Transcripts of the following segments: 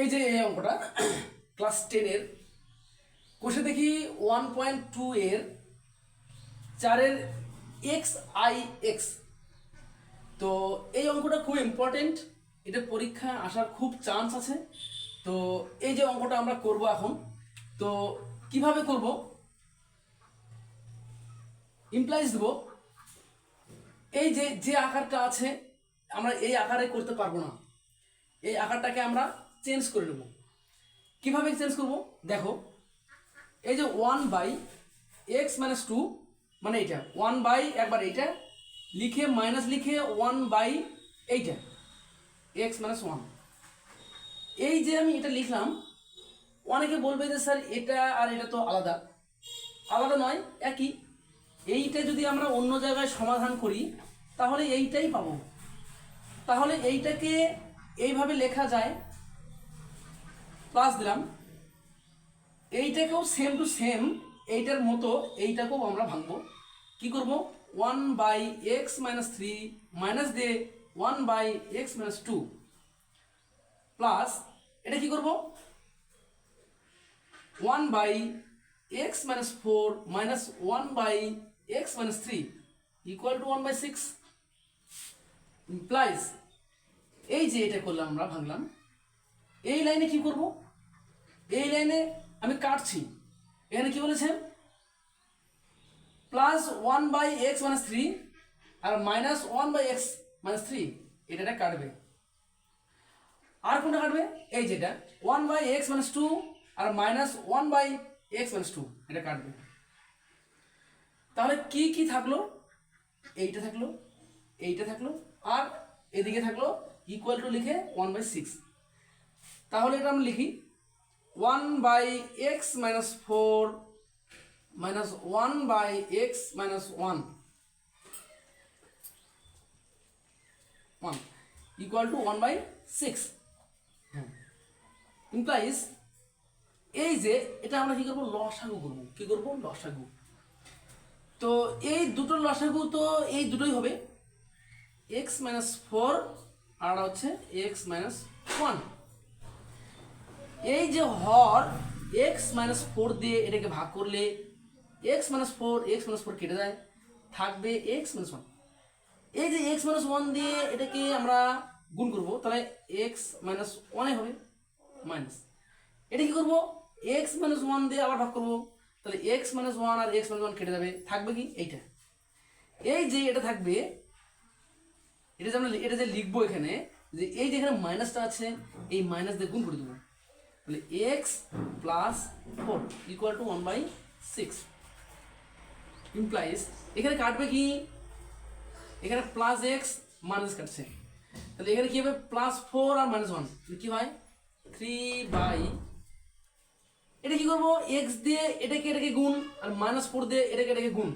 এই যে এই অঙ্কটা ক্লাস 10 এর কোষে দেখি 1.2 এর 4 এর xix। তো এই অঙ্কটা খুব ইম্পর্টেন্ট, এটা পরীক্ষায় আসার খুব চান্স আছে। তো এই যে অঙ্কটা আমরা করব এখন, তো কিভাবে করব, ইমপ্লাইজ দেব। এই যে যে আকারটা আছে আমরা এই আকারে করতে পারবো না, এই আকারটাকে আমরা চেঞ্জ করে নেব। কিভাবে চেঞ্জ করব দেখো, এই যে 1/x-2 মানে এইটা 1 একবার এইটা লিখে মাইনাস লিখে 1 এইটা x-1। এই যে আমি এটা লিখলাম, অনেকে বলবে যে স্যার এটা আর এটা তো আলাদা। আলাদা নয়, একই। এইটা যদি আমরা অন্য জায়গায় সমাধান করি তাহলে এইটাই পাবো। তাহলে এইটাকে এইভাবে লেখা যায়, প্লাস দিলাম। এইটাকেও সেম টু সেম এইটার মতো এইটাকেও আমরা ভাঙবো। কি করব, 1/x-3 মাইনাস দিয়ে 1/x-2 প্লাস এটা কি করব, 1/x-4 minus 1/x-3 equal to 1/6 implies. এই যে এটা করলাম আমরা ভাঙলাম, এই লাইনে কি করব, এই লাইনে আমি কাটছি। এখানে কি বলেছেন, প্লাস 1/x-3 আর মাইনাস 1/x-3 এটা কাটবে। আর কোনটা কাটবে, এই যেটা 1/x-2 আর মাইনাস 1/x-2 এটা কাটবে। তাহলে কি কি থাকলো, এইটা থাকলো, এইটা থাকলো, আর এদিকে থাকলো ইকুয়াল টু লিখে 1/6। তাহলে এটা আমরা লিখি 1/x-4 minus 1/x-1 equal to 1/6। হ্যাঁ, ইমপ্লাইজ এই যে এটা আমরা কি করবো, লসাগু করবো। কি করবো, লসাগু। তো এই দুটো লসাগু তো এই দুটোই হবে, x-4 আর হচ্ছে x-1। এই যে হর x-4 দিয়ে এটাকে ভাগ করলে x-4 কেটে যায়, থাকবে x-1। এই যে x-1 দিয়ে এটাকে আমরা গুণ করব, তাহলে x-1 হবে মাইনাস। এটা কি করব, x-1 দিয়ে আবার ভাগ করব, তাহলে x-1 আর x-1 কেটে যাবে, থাকবে কি এইটা। এই যে এটা থাকবে, এটা যে আমরা এটা যে লিখবো এখানে, যে এই যে এখানে মাইনাসটা আছে এই মাইনাস দিয়ে গুণ করে দেবো, তাহলে x+4 ইকুয়াল টু 1/6 ইমপ্লাইজ। এখানে কাটবে কি, এখানে প্লাস এক্স মাইনাস কাটছে, তাহলে এখানে কি হবে, +4 আর -1 কি হয় 3/, এটা কি করবো, এক্স দিয়ে এটাকে গুণ আর -4 দিয়ে এটাকে গুণ।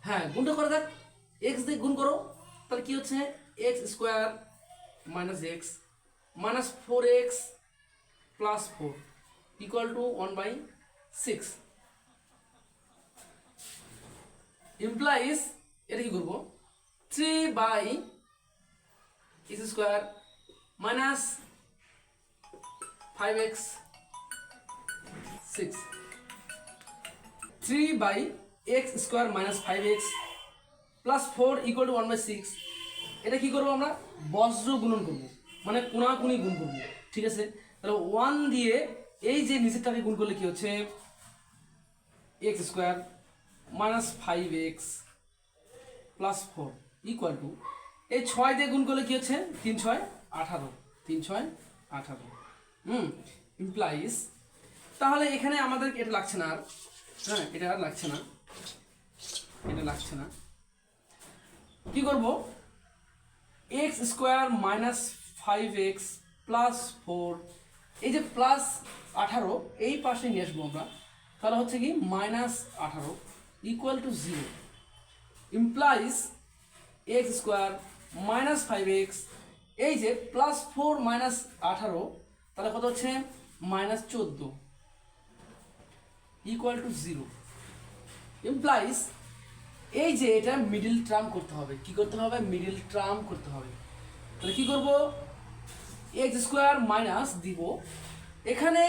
হ্যাঁ, গুণটা করে দেখ, এক্স দিয়ে গুণ করো, তাহলে কি হচ্ছে x² - x -4x +4 equal to 1/6 implies. এটা কি করবো, 3/x² minus 5x 6 3/x² minus 5x plus 4 equal to 1/6। এটা কি করবো, আমরা বজ্র গুণন করবো, মানে কোনাকুনি গুণ করবো। ঠিক আছে, তাহলে 1 দিয়ে এই যে নিচেরটাকে গুণ করলে কি হচ্ছে, x² minus 5x plus 4 equal to, এই 6 দিয়ে গুণ করলে কি হচ্ছে, 3×6 18 3×6 18 ইমপ্লাইজ। তাহলে এখানে আমাদের এটা লাগছে না আর, হ্যাঁ এটা আর লাগছে না, এটা লাগছে না। কি করব, x² মাইনাস 5x প্লাস 4, এই যে প্লাস 18 এই পাশে নিয়ে আসবো আমরা, তাহলে হচ্ছে কি -18 equal to 0 implies x² minus 5x, এই যে +4 -18 তাহলে কত হচ্ছে -14 ইকুয়াল টু 0 ইমপ্লাইজ। এই যে এটা মিডিল টার্ম করতে হবে, কি করতে হবে, মিডিল টার্ম করতে হবে। তাহলে কি করব, এক্স স্কোয়ার মাইনাস দিব, এখানে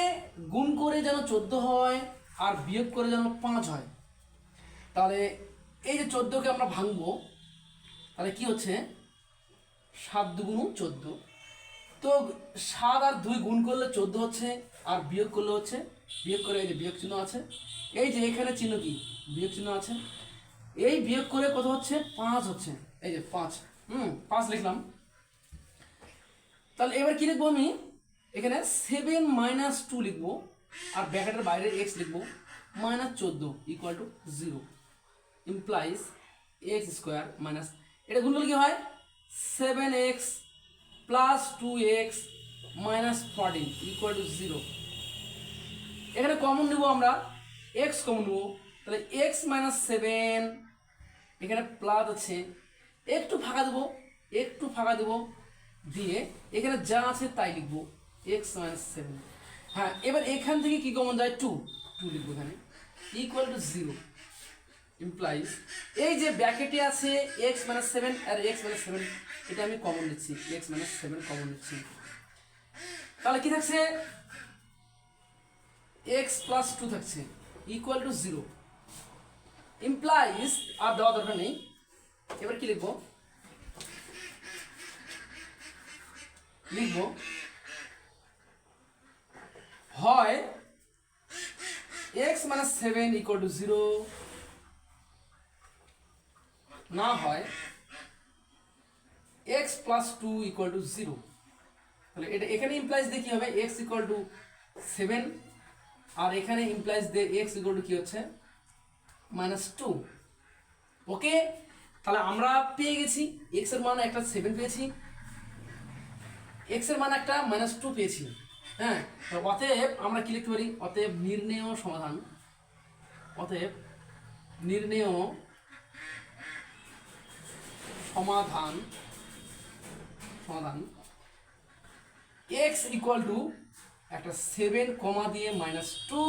গুণ করে যেন 14 হয় আর বিয়োগ করে যেন 5 হয়। তাহলে এই যে 14কে আমরা ভাঙবো, তাহলে কি হচ্ছে 7 দুগুণ 14। তো 7 আর 2 গুণ করলে 14 হচ্ছে, আর বিয়োগ করলে হচ্ছে, বিয়োগ করে এই যে বিয়োগ চিহ্ন আছে, এই যে এখানে চিহ্ন কি বিয়োগ চিহ্ন আছে, এই বিয়োগ করে কত হচ্ছে 5 হচ্ছে, এই যে 5, 5 লিখলাম। তাহলে এবার কি লিখবো আমি, এখানে 7 মাইনাস 2 লিখবো, আর ব্র্যাকেটের বাইরে এক্স লিখবো, minus 14 equal to 0 implies x square minus, এটা গুণ করলে কি হয় 7x plus 2x minus 14 equal to 0। এখানে কমন নেব আমরা, x কমন নেব, তাহলে x মাইনাস 7, এখানে প্লাস আছে, একটু ফাঁকা দেবো, দিয়ে এখানে যা আছে তাই লিখবো, x মাইনাস 7। হ্যাঁ, এবার এখান থেকে কি কমন যায় 2 লিখবো এখানে, ইকুয়াল টু 0 ইমপ্লাইজ এই যে ব্র্যাকেটে আছে x মাইনাস 7 আর x মাইনাস 7, এটা আমি কমন নিচ্ছি, x মাইনাস 7 কমন নিচ্ছি। তাহলে কি থাকছে x প্লাস 2 থাকছে ইকুয়াল টু 0 ইমপ্লাইজ, আর দেওয়া দরকার নেই। এবার কি লিখবো, হয় x মাইনাস 7 ইকুয়াল টু 0, না হয় x প্লাস 2 ইকুয়াল টু 0। তাহলে এটা এখানে ইমপ্লাইজ দিয়ে কি হবে x ইকুয়াল টু 7, আর এখানে ইমপ্লাইজ দিয়ে x ইকুয়াল টু কি হচ্ছে মাইনাস 2। ওকে, তাহলে আমরা পেয়ে গেছি x এর মান একটা 7 পেয়েছি, x এর মান একটা মাইনাস 2 পেয়েছি। হ্যাঁ, অতএব আমরা কি লিখতে পারি, অতএব নির্ণেয় সমাধান, অতএব নির্ণেয় সমাধান x ইকুয়াল টু একটা 7 কমা দিয়ে মাইনাস 2।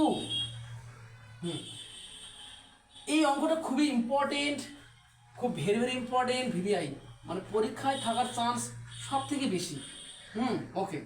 এই অঙ্কটা খুবই ইম্পর্টেন্ট, খুব ভেরি ইম্পর্টেন্ট, ভিভিআই মানে পরীক্ষায় থাকার চান্স সব থেকে বেশি। ওকে।